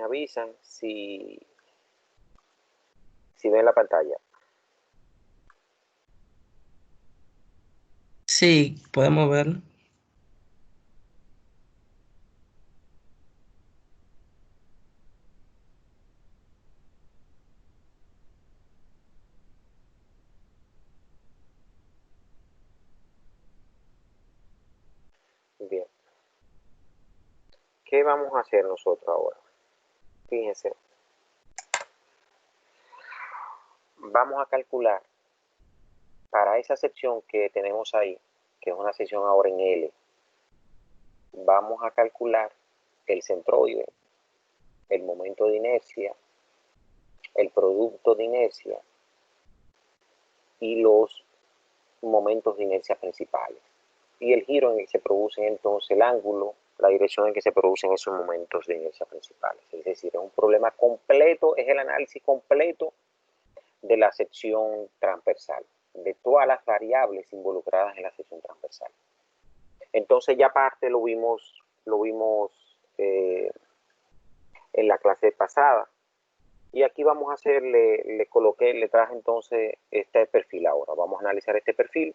avisan si ven la pantalla. Sí, podemos ver. Bien. ¿Qué vamos a hacer nosotros ahora? Fíjense. Vamos a calcular para esa sección que tenemos ahí, que es una sección ahora en L, vamos a calcular el centroide, el momento de inercia, el producto de inercia y los momentos de inercia principales. Y el giro en el que se produce entonces el ángulo, la dirección en que se producen esos momentos de inercia principales. Es decir, es un problema completo, es el análisis completo de la sección transversal, de todas las variables involucradas en la sección transversal. Entonces ya parte lo vimos en la clase pasada. Y aquí vamos a hacer, le traje entonces este perfil ahora. Vamos a analizar este perfil.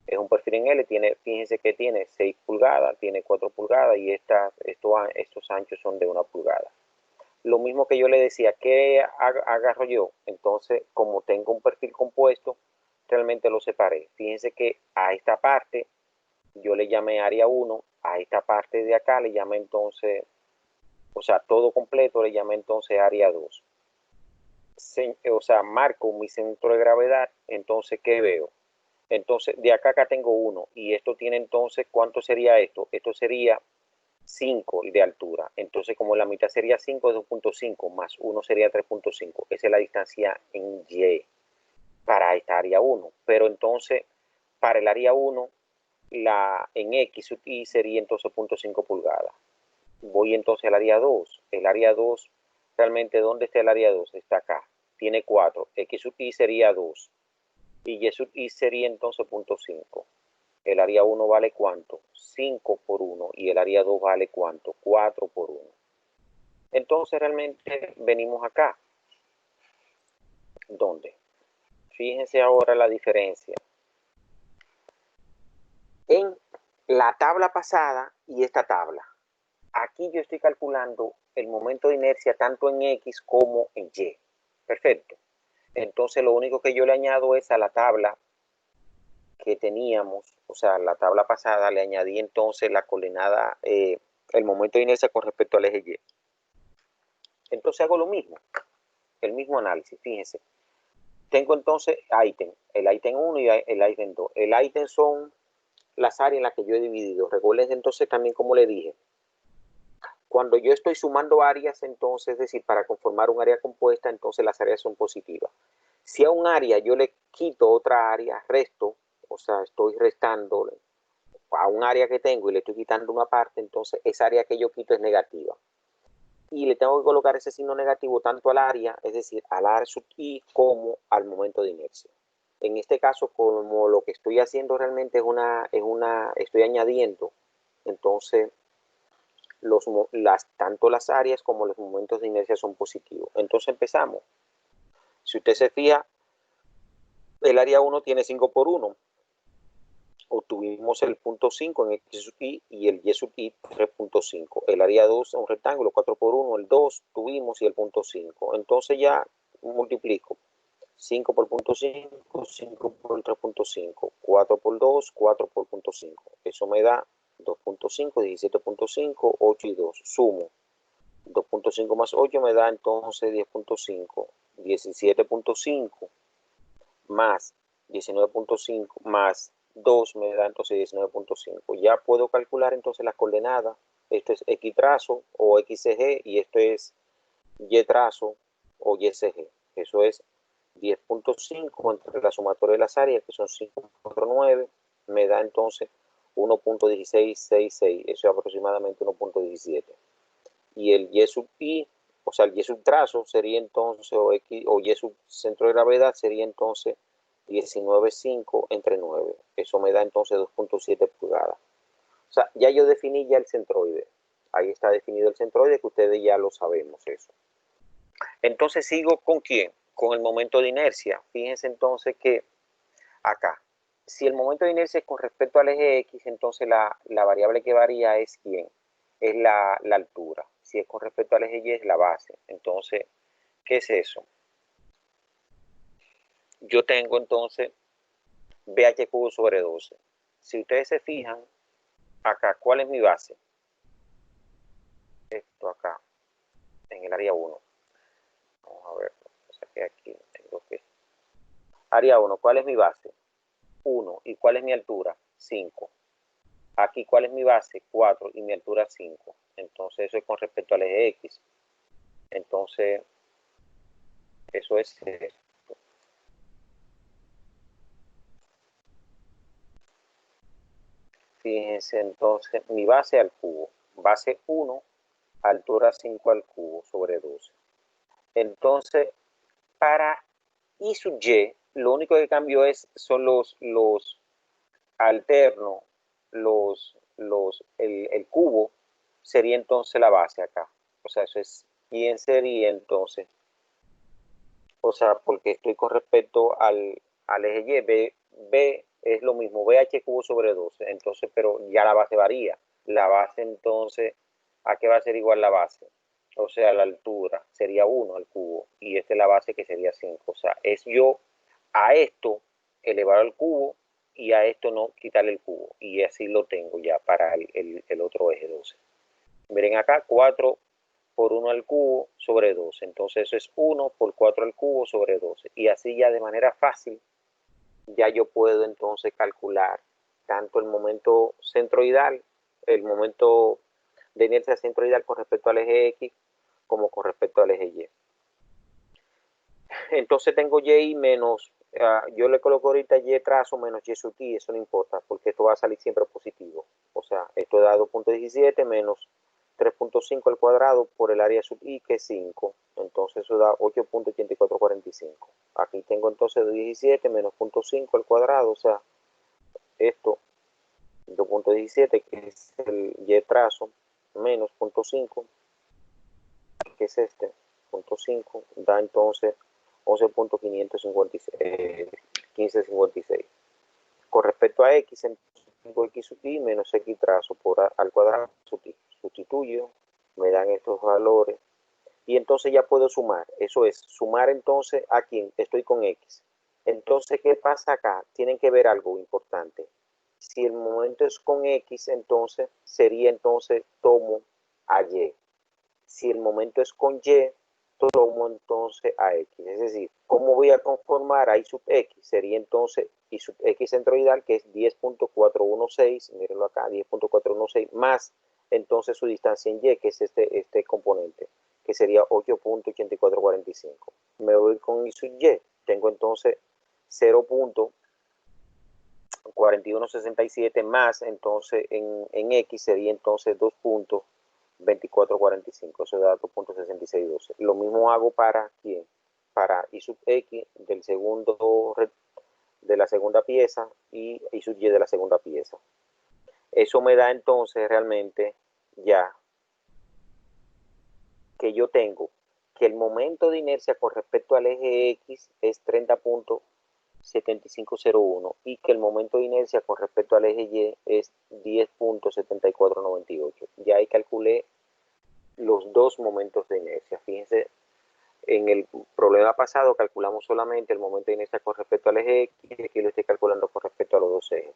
Es un perfil en L, fíjense que tiene 6 pulgadas, tiene 4 pulgadas y estos anchos son de 1 pulgada. Lo mismo que yo le decía, ¿qué agarro yo? Entonces, como tengo un perfil compuesto, realmente lo separé. Fíjense que a esta parte yo le llamé área 1, a esta parte de acá le llamé entonces, o sea, todo completo le llamé entonces área 2. O sea, marco mi centro de gravedad, entonces, ¿qué veo? Entonces, de acá tengo 1, y esto tiene entonces, ¿cuánto sería esto? Esto sería 5 de altura. Entonces, como la mitad sería 5, es 2.5, más 1 sería 3.5. Esa es la distancia en Y para esta área 1. Pero entonces, para el área 1, en X sub Y sería entonces 0.5 pulgadas. Voy entonces al área 2. El área 2, realmente, ¿dónde está el área 2? Está acá. Tiene 4. X sub Y sería 2. Y Y sub Y sería entonces 0.5. El área 1 vale ¿cuánto? 5 por 1. Y el área 2 vale ¿cuánto? 4 por 1. Entonces realmente venimos acá. ¿Dónde? Fíjense ahora la diferencia. En la tabla pasada y esta tabla. Aquí yo estoy calculando el momento de inercia tanto en X como en Y. Perfecto. Entonces lo único que yo le añado es a la tabla que teníamos, o sea, la tabla pasada, le añadí entonces la coordenada, el momento de inercia con respecto al eje Y. Entonces hago lo mismo, el mismo análisis, fíjense. Tengo entonces el ítem 1 y el ítem 2. El ítem son las áreas en las que yo he dividido. Recuerden entonces también, como le dije, cuando yo estoy sumando áreas, entonces, es decir, para conformar un área compuesta, entonces las áreas son positivas. Si a un área yo le quito otra área, resto, o sea, estoy restando a un área que tengo y le estoy quitando una parte, entonces esa área que yo quito es negativa. Y le tengo que colocar ese signo negativo tanto al área, es decir, al área sub I, como al momento de inercia. En este caso, como lo que estoy haciendo realmente estoy añadiendo, entonces tanto las áreas como los momentos de inercia son positivos. Entonces empezamos. Si usted se fija, el área 1 tiene 5 por 1. Obtuvimos el punto 5 en X sub Y y el Y sub Y 3.5. El área 2 es un rectángulo, 4 por 1, el 2 tuvimos y el punto 5. Entonces ya multiplico 5 por punto 5, 5 por 3.5, 4 por 2, 4 por punto 5. Eso me da 2.5, 17.5, 8 y 2. Sumo 2.5 más 8 me da entonces 10.5, 17.5 más 19.5 más 2 me da entonces 19.5. Ya puedo calcular entonces las coordenadas. Esto es X trazo o XG y esto es Y trazo o YCG. Eso es 10.5 entre la sumatoria de las áreas, que son 5.9, me da entonces 1.1666. Eso es aproximadamente 1.17. Y el Y sub I, o sea, el Y sub trazo sería entonces, o Y sub centro de gravedad sería entonces 19.5 entre 9. Eso me da entonces 2.7 pulgadas. O sea, ya yo definí ya el centroide. Ahí está definido el centroide, que ustedes ya lo sabemos eso. Entonces sigo con quién, con el momento de inercia. Fíjense entonces que acá, si el momento de inercia es con respecto al eje X, entonces la variable que varía es quién, es la altura. Si es con respecto al eje Y es la base. Entonces, ¿qué es eso? Yo tengo entonces BH cubo sobre 12. Si ustedes se fijan, acá, ¿cuál es mi base? Esto acá, en el área 1. Vamos a ver, saqué aquí, tengo que... Área 1, ¿cuál es mi base? 1. ¿Y cuál es mi altura? 5. Aquí, ¿cuál es mi base? 4 y mi altura 5. Entonces, eso es con respecto al eje X. Entonces, eso es esto. Fíjense, entonces, mi base al cubo. Base 1, altura 5 al cubo sobre 12. Entonces, para I sub Y, lo único que cambio son los alternos, el cubo sería entonces la base acá. O sea, eso es, ¿quién sería entonces? O sea, porque estoy con respecto al eje Y, B es lo mismo, BH cubo sobre 12, entonces, pero ya la base varía. La base entonces, ¿a qué va a ser igual la base? O sea, la altura sería 1 al cubo, y esta es la base que sería 5. O sea, es yo a esto elevar al cubo, y a esto no quitarle el cubo, y así lo tengo ya para el otro eje 12. Miren acá, 4 por 1 al cubo sobre 12. Entonces eso es 1 por 4 al cubo sobre 12. Y así ya de manera fácil, ya yo puedo entonces calcular tanto el momento centroidal, el momento de inercia centroidal con respecto al eje X, como con respecto al eje Y. Entonces tengo Y menos, yo le coloco ahorita Y trazo menos Y sub I, eso no importa, porque esto va a salir siempre positivo. O sea, esto da 2.17 menos 3.5 al cuadrado por el área sub I, que es 5. Entonces eso da 8.8445. Aquí tengo entonces 17 menos 0.5 al cuadrado, o sea, esto 2.17, que es el Y trazo, menos 0.5, que es este, 0.5, da entonces 11.1556. Con respecto a X, tengo X sub I menos X trazo por al cuadrado sub I. Sustituyo, me dan estos valores, y entonces ya puedo sumar. Eso es, sumar entonces a quién, estoy con X. Entonces, ¿qué pasa acá? Tienen que ver algo importante. Si el momento es con X, entonces sería entonces tomo a Y. Si el momento es con Y, tomo entonces a X. Es decir, ¿cómo voy a conformar a I sub X? Sería entonces I sub X centroidal, que es 10.416, mírenlo acá, 10.416, más entonces su distancia en Y, que es este componente, que sería 8.8445. Me voy con I sub Y, tengo entonces 0.4167 más, entonces en X sería entonces 2.2445, eso da 2.6612. Lo mismo hago para quién, para I sub X del segundo, de la segunda pieza, y I sub Y de la segunda pieza. Eso me da entonces realmente ya que yo tengo que el momento de inercia con respecto al eje X es 30.7501, y que el momento de inercia con respecto al eje Y es 10.7498. Ya ahí calculé los dos momentos de inercia. Fíjense, en el problema pasado calculamos solamente el momento de inercia con respecto al eje X, y aquí lo estoy calculando con respecto a los dos ejes.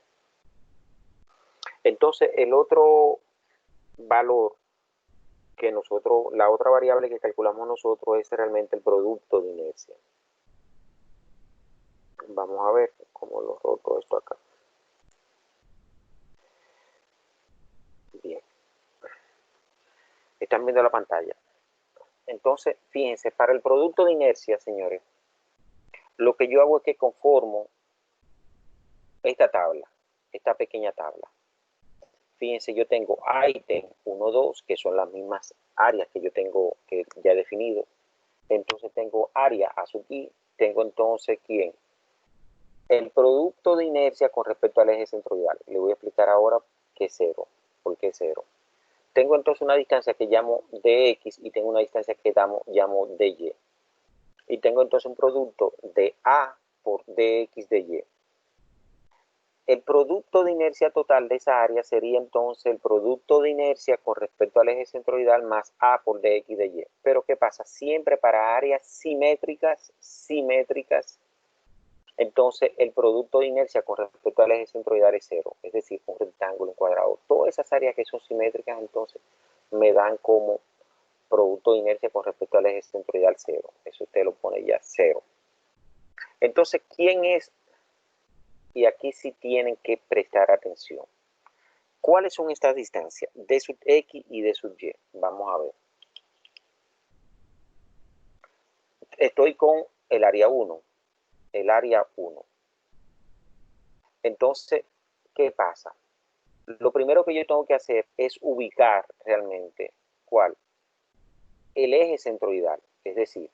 Entonces, el otro valor que nosotros, la otra variable que calculamos nosotros es realmente el producto de inercia. Vamos a ver cómo lo roto esto acá. Bien. Están viendo la pantalla. Entonces, fíjense, para el producto de inercia, señores, lo que yo hago es que conformo esta tabla, esta pequeña tabla. Fíjense, yo tengo A y T, 1, 2, que son las mismas áreas que yo tengo, que ya he definido. Entonces tengo área A sub I, tengo entonces ¿quién? El producto de inercia con respecto al eje centroidal. Le voy a explicar ahora qué es cero. ¿Por qué cero? Tengo entonces una distancia que llamo dx y tengo una distancia que llamo dy. Y tengo entonces un producto de A por dx de y. El producto de inercia total de esa área sería entonces el producto de inercia con respecto al eje centroidal más A por dx de y. Pero ¿qué pasa? Siempre para áreas simétricas, entonces el producto de inercia con respecto al eje centroidal es cero, es decir, un rectángulo, un cuadrado. Todas esas áreas que son simétricas entonces me dan como producto de inercia con respecto al eje centroidal cero. Eso usted lo pone ya cero. Entonces, ¿quién es? Y aquí sí tienen que prestar atención. ¿Cuáles son estas distancias? D sub x y D sub y. Vamos a ver. Estoy con el área 1. El área 1. Entonces, ¿qué pasa? Lo primero que yo tengo que hacer es ubicar realmente, ¿cuál? El eje centroidal, es decir,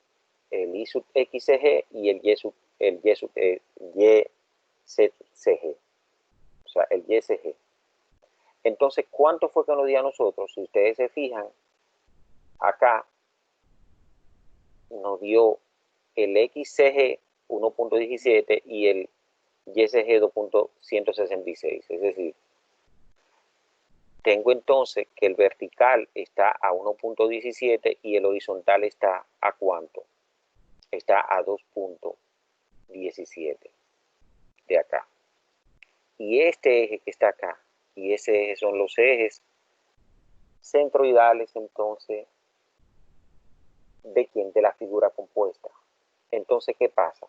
el y sub xg y el y sub ycg, o sea, el ycg. Entonces, ¿cuánto fue que nos dio a nosotros? Si ustedes se fijan, acá nos dio el xcg 1.17 y el ycg 2.166, es decir, tengo entonces que el vertical está a 1.17 y el horizontal está a ¿cuánto? Está a 2.17 de acá. Y este eje que está acá y ese eje son los ejes centroidales entonces de quién, de la figura compuesta. Entonces, ¿qué pasa?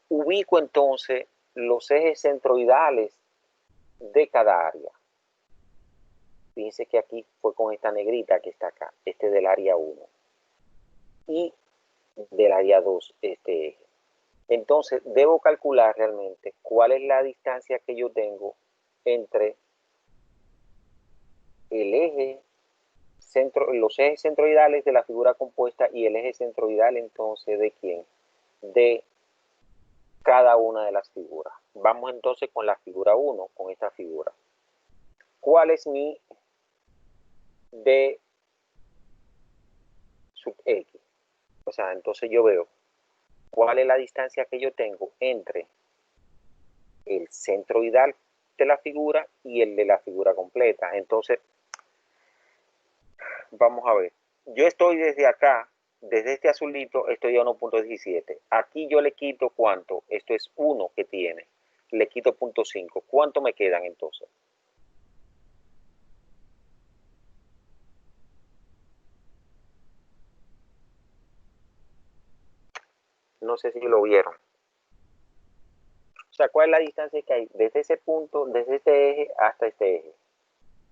Ubico entonces los ejes centroidales de cada área. Fíjense que aquí fue con esta negrita que está acá, este del área 1 y del área 2, este eje. Entonces, debo calcular realmente cuál es la distancia que yo tengo entre el eje los ejes centroidales de la figura compuesta y el eje centroidal entonces de quién, de cada una de las figuras. Vamos entonces con la figura 1, con esta figura. ¿Cuál es mi d sub x? O sea, entonces yo veo cuál es la distancia que yo tengo entre el centroidal de la figura y el de la figura completa. Entonces, vamos a ver. Yo estoy desde acá, desde este azulito, estoy a 1.17. Aquí yo le quito ¿cuánto? Esto es 1 que tiene. Le quito 0.5. ¿Cuánto me quedan entonces? No sé si lo vieron. O sea, ¿cuál es la distancia que hay desde ese punto, desde este eje hasta este eje?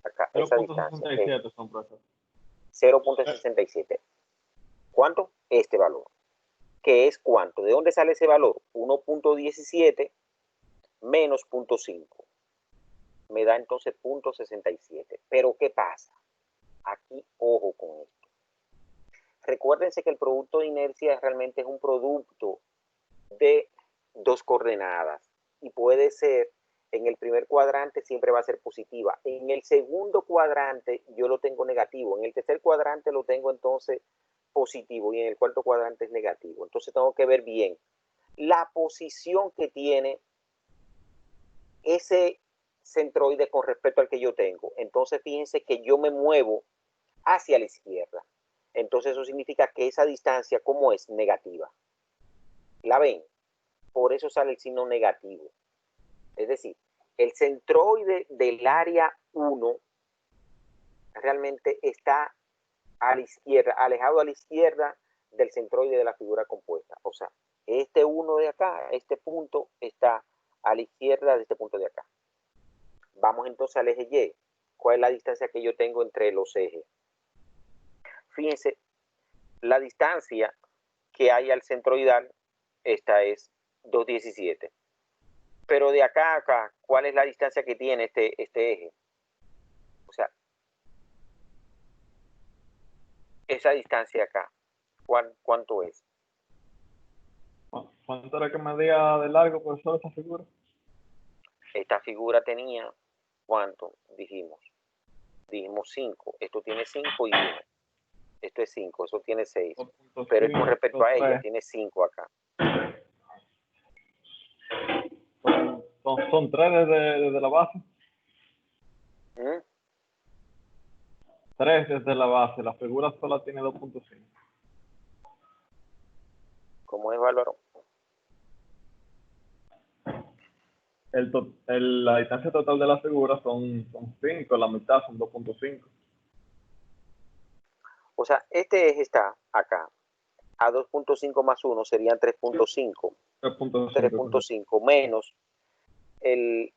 Acá, esa distancia es 0.67 son, profesor. 0.67. ¿Cuánto? Este valor. ¿Qué es cuánto? ¿De dónde sale ese valor? 1.17 menos 0.5. Me da entonces 0.67. Pero ¿qué pasa? Aquí, ojo con esto. Recuérdense que el producto de inercia realmente es un producto de dos coordenadas y puede ser, en el primer cuadrante siempre va a ser positiva, en el segundo cuadrante yo lo tengo negativo, en el tercer cuadrante lo tengo entonces positivo y en el cuarto cuadrante es negativo. Entonces tengo que ver bien la posición que tiene ese centroide con respecto al que yo tengo. Entonces fíjense que yo me muevo hacia la izquierda. Entonces eso significa que esa distancia, ¿cómo es? Negativa. ¿La ven? Por eso sale el signo negativo. Es decir, el centroide del área 1 realmente está a la izquierda, alejado a la izquierda del centroide de la figura compuesta. O sea, este 1 de acá, este punto, está a la izquierda de este punto de acá. Vamos entonces al eje Y. ¿Cuál es la distancia que yo tengo entre los ejes? Fíjense, la distancia que hay al centroidal, esta es 2.17. Pero de acá a acá, ¿cuál es la distancia que tiene este eje? O sea, esa distancia acá, ¿cuánto es? ¿Cuánto era que medía de largo, profesor, esa figura? Esta figura tenía, ¿cuánto? Dijimos, dijimos 5, esto tiene 5 y 1. Esto es 5, eso tiene 6. 2.5, Pero con respecto a ella, 3. tiene 5 acá. Son 3 desde la base. ¿Mm? 3 desde la base. La figura sola tiene 2.5. ¿Cómo es, Bárbaro? La distancia total de la figura son 5, la mitad son 2.5. O sea, este eje está acá. A 2.5 más 1 serían 3.5. 3.5 menos el...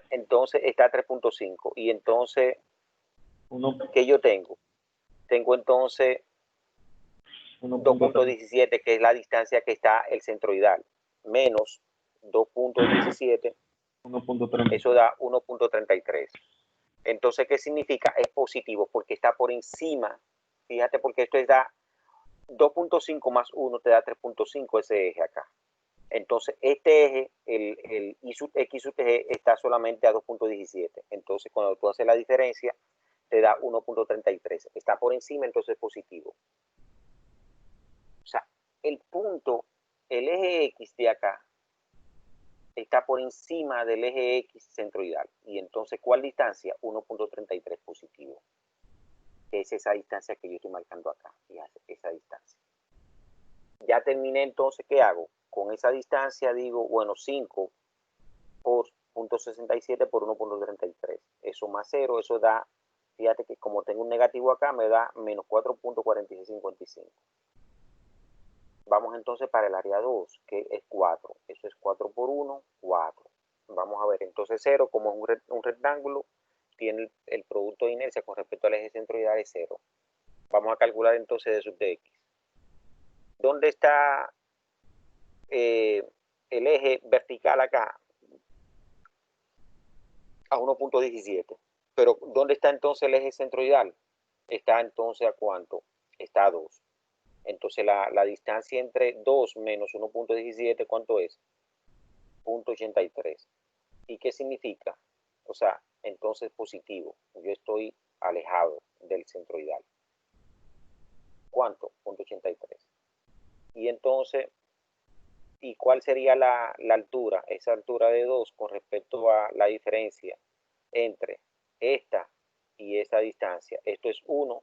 Entonces está 3.5. Y entonces, ¿qué yo tengo? Tengo entonces 2.17, que es la distancia que está el centroidal, menos 2.17, eso da 1.33. Entonces, ¿qué significa? Es positivo, porque está por encima, fíjate, porque esto es da 2.5 más 1 te da 3.5 ese eje acá. Entonces, este eje, el I sub X sub G, está solamente a 2.17. Entonces, cuando tú haces la diferencia, te da 1.33. Está por encima, entonces es positivo. O sea, el punto, el eje X de acá, está por encima del eje X centroidal. Y entonces, ¿cuál distancia? 1.33 positivo. Que es esa distancia que yo estoy marcando acá. Fíjate, esa distancia. Ya terminé, entonces, ¿qué hago? Con esa distancia digo, bueno, 5 por 0.67 por 1.33. Eso más 0, eso da, fíjate que como tengo un negativo acá, me da menos 4.4655. Vamos entonces para el área 2, que es 4. Eso es 4 por 1, 4. Vamos a ver, entonces 0, como es un rectángulo, tiene el producto de inercia con respecto al eje centroidal es 0. Vamos a calcular entonces d sub de x. ¿Dónde está el eje vertical acá? A 1.17. Pero ¿dónde está entonces el eje centroidal? Está entonces a ¿cuánto? Está a 2. Entonces la distancia entre 2 menos 1.17, ¿cuánto es? 0.83. ¿Y qué significa? O sea, entonces positivo. Yo estoy alejado del centroidal. ¿Cuánto? 0.83. Y entonces, ¿y cuál sería la altura? Esa altura de 2 con respecto a la diferencia entre esta y esa distancia. Esto es 1,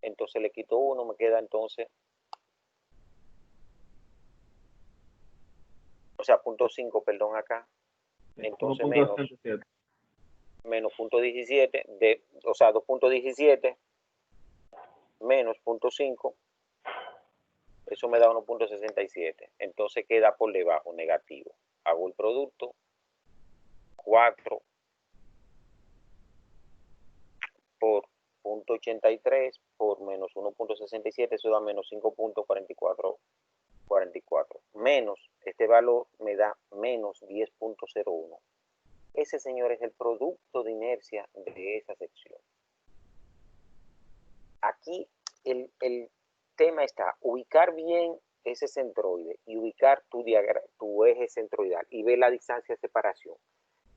entonces le quito 1, me queda entonces, o sea, 0.5, perdón, acá. Entonces menos 0.17, o sea, 2.17 menos 0.5, eso me da 1.67. Entonces queda por debajo, negativo. Hago el producto, 4 por 0.83 por menos 1.67, eso da menos 5.44. Menos, este valor me da menos 10.01. Ese, señor, es el producto de inercia de esa sección. Aquí el tema está ubicar bien ese centroide y ubicar tu eje centroidal y ver la distancia de separación.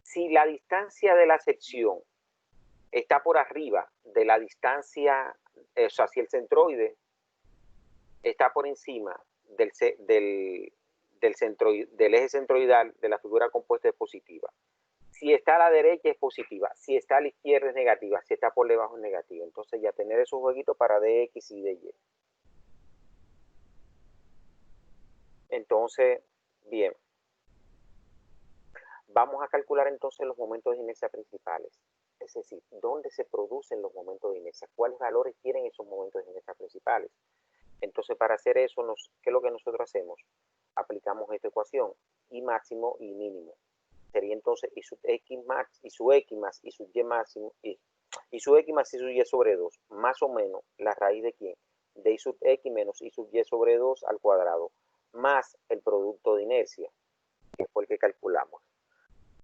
Si la distancia de la sección está por arriba de la distancia, o sea, si el centroide está por encima del eje centroidal de la figura compuesta es positiva. Si está a la derecha es positiva, si está a la izquierda es negativa, si está por debajo es negativa. Entonces ya tener esos jueguitos para dx y dy. Entonces, bien, vamos a calcular entonces los momentos de inercia principales. Es decir, ¿dónde se producen los momentos de inercia? ¿Cuáles valores tienen esos momentos de inercia principales? Entonces, para hacer eso, ¿qué es lo que nosotros hacemos? Aplicamos esta ecuación, I máximo y mínimo. Sería entonces I sub x max, I sub x más I sub y máximo, I sub x más I sub y sobre 2, más o menos la raíz de ¿quién? De I sub x menos I sub y sobre 2 al cuadrado, más el producto de inercia, que fue el que calculamos.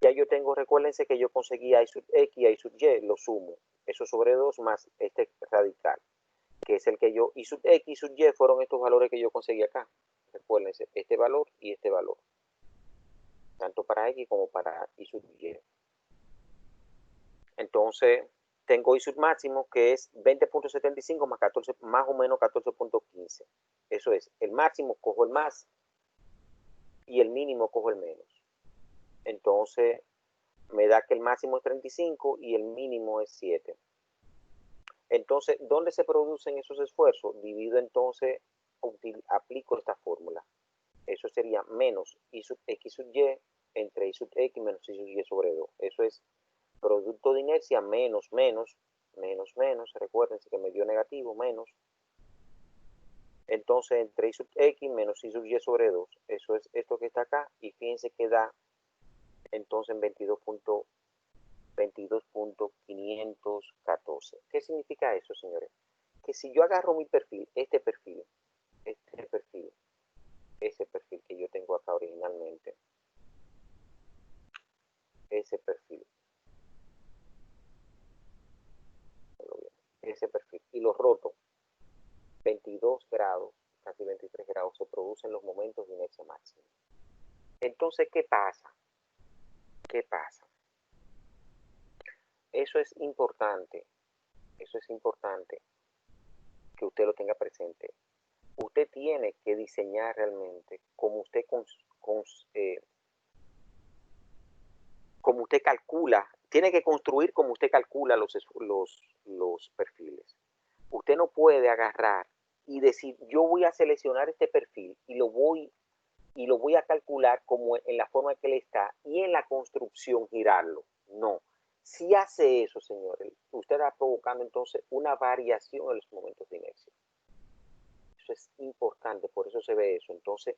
Ya yo tengo, recuérdense que yo conseguí I sub x y I sub y, lo sumo, eso sobre 2 más este radical, que es el que yo, I sub x y sub y fueron estos valores que yo conseguí acá. Recuérdense, este valor y este valor, tanto para x como para I sub y. Entonces, tengo I sub máximo que es 20.75 más 14, más o menos 14.15. Eso es, el máximo cojo el más y el mínimo cojo el menos. Entonces me da que el máximo es 35 y el mínimo es 7. Entonces, ¿dónde se producen esos esfuerzos? Divido entonces, aplico esta fórmula. Eso sería menos I sub x sub y entre I sub x menos I sub y sobre 2. Eso es producto de inercia menos, recuérdense que me dio negativo, menos. Entonces, entre I sub x menos I sub y sobre 2. Eso es esto que está acá. Y fíjense que da entonces en 22.514. ¿Qué significa eso, señores? Que si yo agarro mi perfil, ese perfil que yo tengo acá originalmente, ese perfil, y lo roto, 22 grados, casi 23 grados, se producen los momentos de inercia máxima. Entonces, ¿qué pasa? Eso es importante que usted lo tenga presente. Usted tiene que diseñar realmente como usted calcula, tiene que construir como usted calcula los perfiles. Usted no puede agarrar y decir, yo voy a seleccionar este perfil y lo voy a calcular como en la forma que le está y en la construcción girarlo. No. Si hace eso, señores, usted está provocando entonces una variación en los momentos de inercia. Eso es importante, por eso se ve eso. Entonces,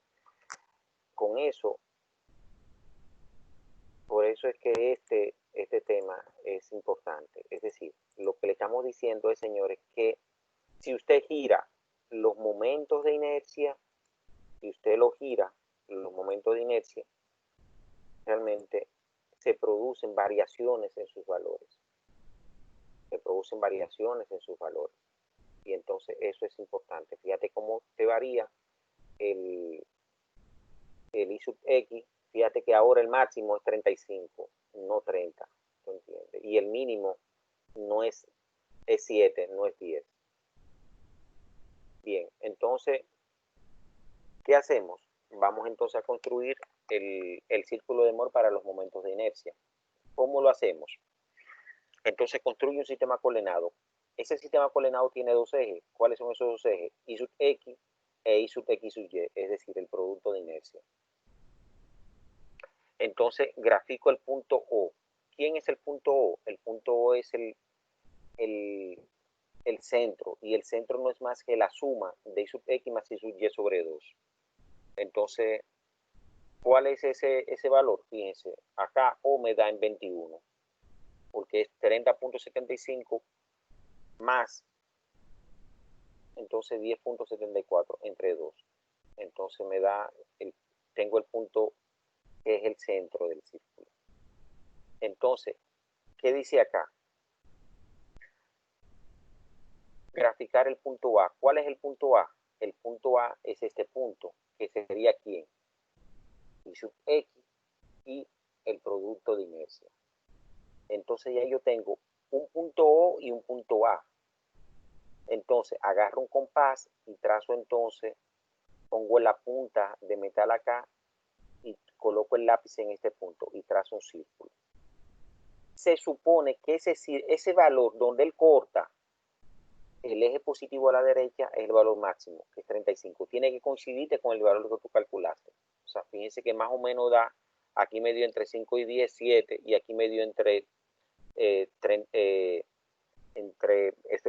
con eso, por eso es que este tema es importante. Es decir, lo que le estamos diciendo es, señores, que si usted gira los momentos de inercia, realmente se producen variaciones en sus valores. Y entonces eso es importante. Fíjate cómo te varía el I sub X. Fíjate que ahora el máximo es 35, no 30. ¿Tú entiendes? Y el mínimo no es 7, no es 10. Bien, entonces, ¿qué hacemos? Vamos entonces a construir el círculo de Moore para los momentos de inercia. ¿Cómo lo hacemos? Entonces construye un sistema coordenado. Ese sistema coordenado tiene dos ejes. ¿Cuáles son esos dos ejes? I sub X e I sub X sub Y, es decir, el producto de inercia. Entonces grafico el punto O. ¿Quién es el punto O? El punto O es el centro, y el centro no es más que la suma de I sub X más I sub Y sobre 2. Entonces, ¿cuál es ese valor? Fíjense, acá O me da en 21, porque es 30.75 más, entonces 10.74 entre 2. Entonces me da, tengo el punto que es el centro del círculo. Entonces, ¿qué dice acá? Graficar el punto A. ¿Cuál es el punto A? El punto A es este punto, que sería ¿quién? I sub X y el producto de inercia. Entonces ya yo tengo un punto O y un punto A. Entonces agarro un compás y trazo entonces, pongo la punta de metal acá y coloco el lápiz en este punto y trazo un círculo. Se supone que ese valor donde él corta el eje positivo a la derecha es el valor máximo, que es 35. Tiene que coincidirte con el valor que tú calculaste. O sea, fíjense que más o menos da, aquí me dio entre 5 y 10, 7, y aquí me dio entre esto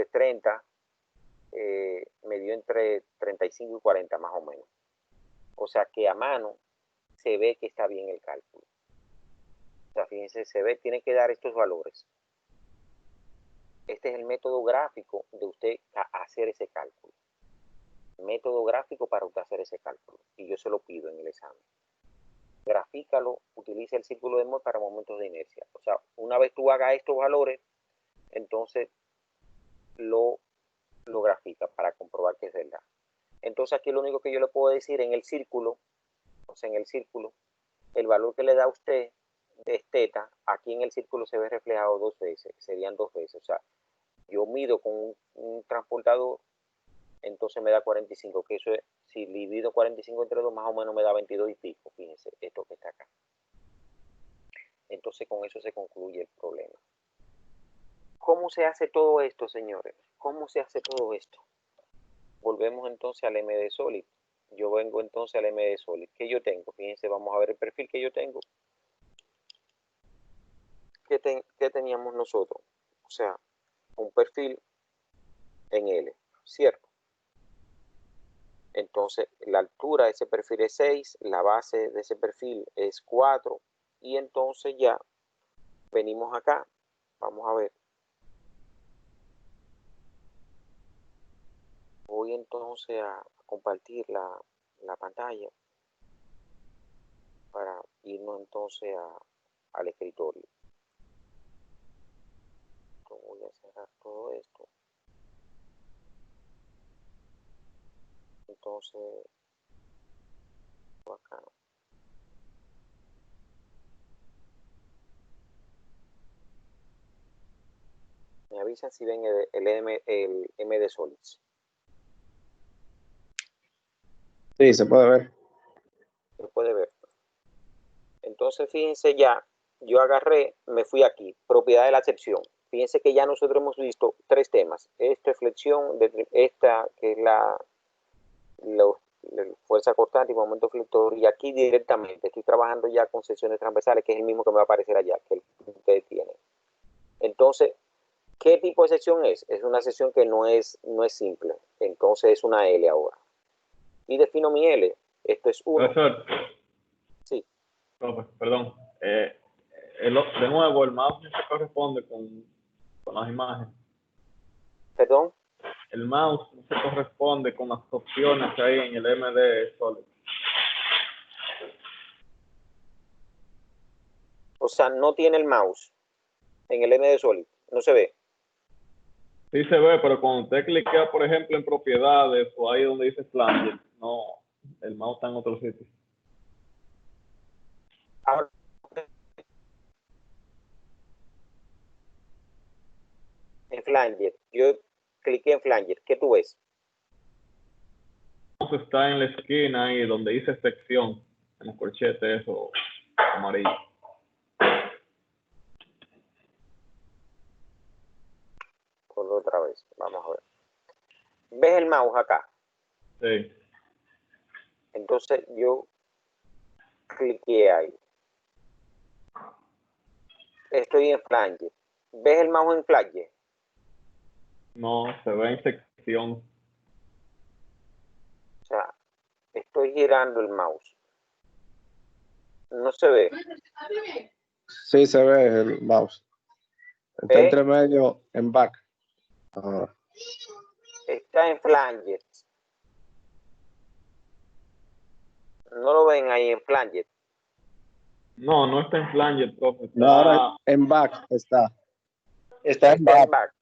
es 30, me dio entre 35 y 40 más o menos. O sea que a mano se ve que está bien el cálculo. O sea, fíjense, se ve, tiene que dar estos valores. Este es el método gráfico de usted hacer ese cálculo. Método gráfico para usted hacer ese cálculo. Y yo se lo pido en el examen. Grafícalo, utiliza el círculo de Moore para momentos de inercia. O sea, una vez tú hagas estos valores, entonces lo grafica para comprobar que es verdad. Entonces aquí lo único que yo le puedo decir en el círculo, o sea, en el círculo, el valor que le da a usted de θ, aquí en el círculo se ve reflejado 2 veces, serían 2 veces. O sea, yo mido con un transportador, entonces me da 45, que eso es, si divido 45 entre 2, más o menos me da 22 y pico. Fíjense, esto que está acá. Entonces con eso se concluye el problema. ¿Cómo se hace todo esto, señores? ¿Cómo se hace todo esto? Volvemos entonces al MD Solid. Yo vengo entonces al MD Solid. ¿Qué yo tengo? Fíjense, vamos a ver el perfil que yo tengo. ¿Qué teníamos nosotros? O sea, un perfil en L, ¿cierto? Entonces, la altura de ese perfil es 6, la base de ese perfil es 4, y entonces ya venimos acá. Vamos a ver. Voy entonces a compartir la pantalla para irnos entonces al escritorio. Entonces voy a cerrar todo esto. Entonces, acá. Me avisan si ven el MD Solids. Sí, se puede ver. Se puede ver. Entonces, fíjense ya, yo agarré, me fui aquí, propiedad de la acepción. Fíjense que ya nosotros hemos visto 3 temas. Esta flexión, esta que es la fuerza cortante y momento flector, y aquí directamente estoy trabajando ya con secciones transversales, que es el mismo que me va a aparecer allá, que ustedes tienen. Entonces, ¿qué tipo de sección es? Es una sección que no es simple, entonces es una L ahora. Y defino mi L, esto es 1. Profesor, Sí. perdón. De nuevo, el mouse no se corresponde con las imágenes. ¿Perdón? El mouse no se corresponde con las opciones que hay en el MD Solid. O sea, no tiene el mouse en el MD Solid, no se ve. Sí se ve, pero cuando usted cliquea, por ejemplo, en propiedades o ahí donde dice flanger, no, el mouse está en otro sitio. Ahora, en Flanger, yo cliqué en Flanger, ¿qué tú ves? El mouse está en la esquina ahí donde dice sección, en los corchetes eso amarillo. Por otra vez, vamos a ver. ¿Ves el mouse acá? Sí. Entonces yo cliqué ahí. Estoy en Flanger. ¿Ves el mouse en Flanger? No, se ve en sección. O sea, estoy girando el mouse. No se ve. Sí, se ve el mouse. Está entre medio en back. Ahora. Está en Flanger. No lo ven ahí en Flanger. No, no está en flanger, profe. Está... No, ahora en back está. Está en Está en back. back.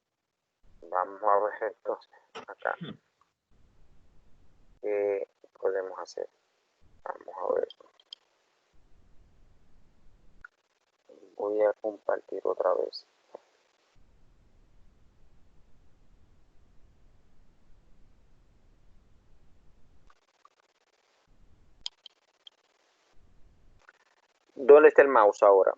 Vamos a ver entonces acá. ¿Qué podemos hacer? Vamos a ver. Voy a compartir otra vez. ¿Dónde está el mouse ahora?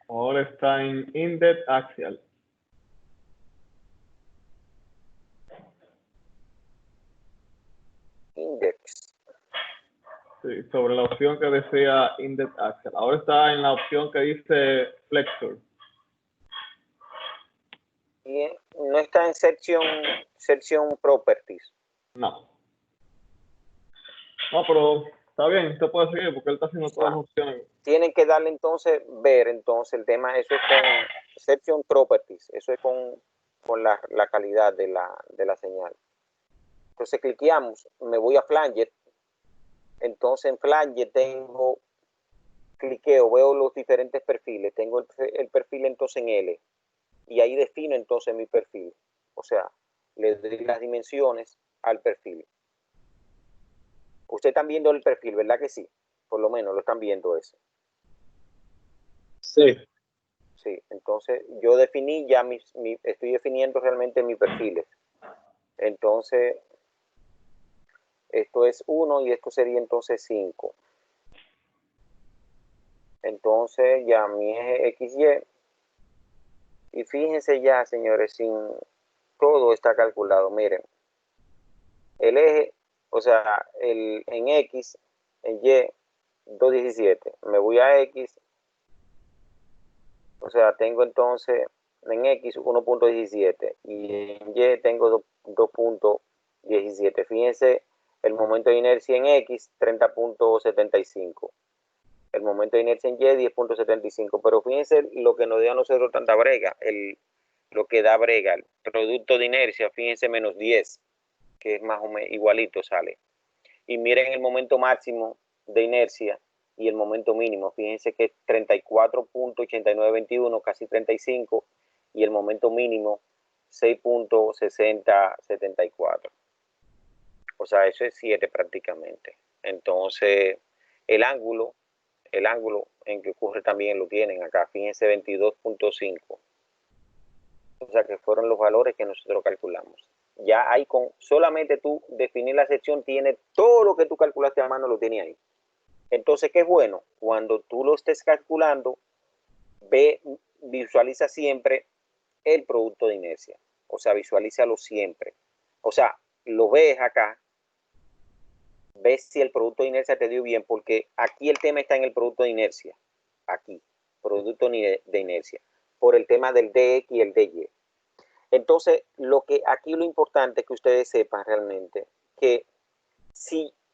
Ahora está en Index Axial. Index. Sí, sobre la opción que decía Index Axial. Ahora está en la opción que dice Flexor. Y no está en sección Properties. No. No, pero está bien, usted puede seguir porque él está haciendo todas las opciones. Tienen que darle entonces, ver entonces el tema, eso es con Section Properties, eso es con la calidad de la señal. Entonces cliqueamos, me voy a Flanger, entonces en Flanger tengo, cliqueo, veo los diferentes perfiles, tengo el perfil entonces en L, y ahí defino entonces mi perfil, o sea, le doy las dimensiones al perfil. Usted está viendo el perfil, ¿verdad que sí? Por lo menos lo están viendo ese. Sí. Sí, entonces yo definí ya estoy definiendo realmente mis perfiles. Entonces, esto es 1 y esto sería entonces 5. Entonces ya mi eje XY. Y fíjense ya, señores, todo está calculado. Miren, el eje, o sea, en X, en Y, 217. Me voy a X, o sea, tengo entonces en X 1.17 y en Y tengo 2.17. Fíjense, el momento de inercia en X, 30.75. El momento de inercia en Y, 10.75. Pero fíjense lo que nos da a nosotros tanta brega, lo que da brega, el producto de inercia, fíjense, menos 10, que es más o menos igualito sale. Y miren el momento máximo de inercia y el momento mínimo, fíjense que es 34.8921, casi 35, y el momento mínimo 6.6074. O sea, eso es 7 prácticamente. Entonces, el ángulo en que ocurre también lo tienen acá, fíjense, 22.5. O sea, que fueron los valores que nosotros calculamos. Ya ahí con solamente tú definir la sección, tiene todo lo que tú calculaste a mano, lo tiene ahí. Entonces, ¿qué es bueno? Cuando tú lo estés calculando, visualiza siempre el producto de inercia. O sea, visualízalo siempre. O sea, lo ves acá, ves si el producto de inercia te dio bien, porque aquí el tema está en el producto de inercia. Aquí, producto de inercia. Por el tema del DX y el DY. Entonces, aquí lo importante es que ustedes sepan realmente que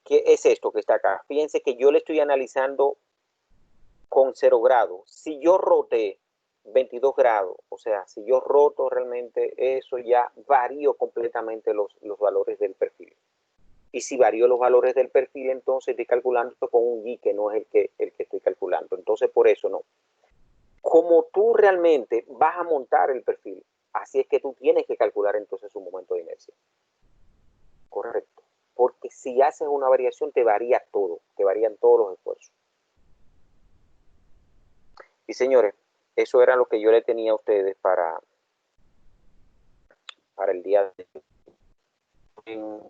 que es esto que está acá. Fíjense que yo le estoy analizando con 0 grados. Si yo roté 22 grados, o sea, si yo roto realmente eso, ya varío completamente los valores del perfil. Y si varío los valores del perfil, entonces estoy calculando esto con un Y que no es el que estoy calculando. Entonces, por eso no. Como tú realmente vas a montar el perfil, así es que tú tienes que calcular entonces un momento de inercia. Correcto. Porque si haces una variación, te varía todo, te varían todos los esfuerzos. Y señores, eso era lo que yo le tenía a ustedes para el día de hoy.